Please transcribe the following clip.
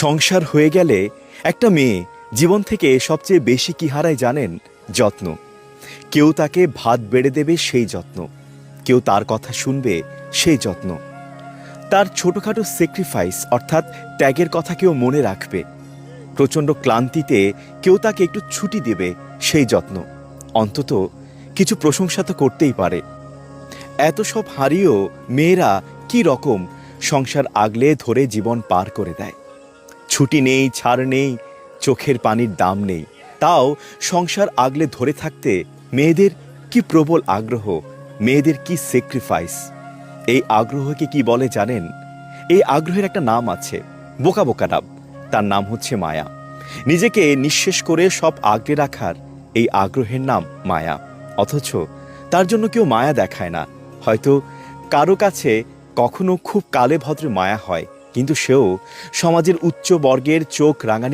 সংসার হয়ে গেলে একটা মেয়ে জীবন থেকে সবচেয়ে বেশি কি হারায় জানেন? যত্ন। কেউ তাকে ভাত বেড়ে দেবে সেই যত্ন, কেউ তার কথা শুনবে সেই যত্ন, তার ছোটখাটো স্যাক্রিফাইস অর্থাৎ ত্যাগের কথা কেউ মনে রাখবে, প্রচণ্ড ক্লান্তিতে কেউ তাকে একটু ছুটি দেবে সেই যত্ন, অন্তত কিছু প্রশংসা তো করতেই পারে। এত সব হারিয়েও মেয়েরা কি রকম সংসার আগলে ধরে জীবন পার করে দেয়। ছুটি নেই, ছাড় নেই, চোখের পানির দাম নেই, তাও সংসার আগলে ধরে থাকতে মেয়েদের কি প্রবল আগ্রহ, মেয়েদের কি স্যাক্রিফাইস। এই আগ্রহকে কি বলে জানেন? এই আগ্রহের একটা নাম আছে, বোকা বোকা নাম। তার নাম হচ্ছে মায়া। নিজেকে নিঃশেষ করে সব আগলে রাখার এই আগ্রহের নাম মায়া। অথচ তার জন্য কেউ মায়া দেখায় না। হয়তো কারো কাছে কখনো খুব কালে ভদ্রে মায়া হয়, কিন্তু সেও সমাজের উচ্চ বর্গের চোখ রাঙানি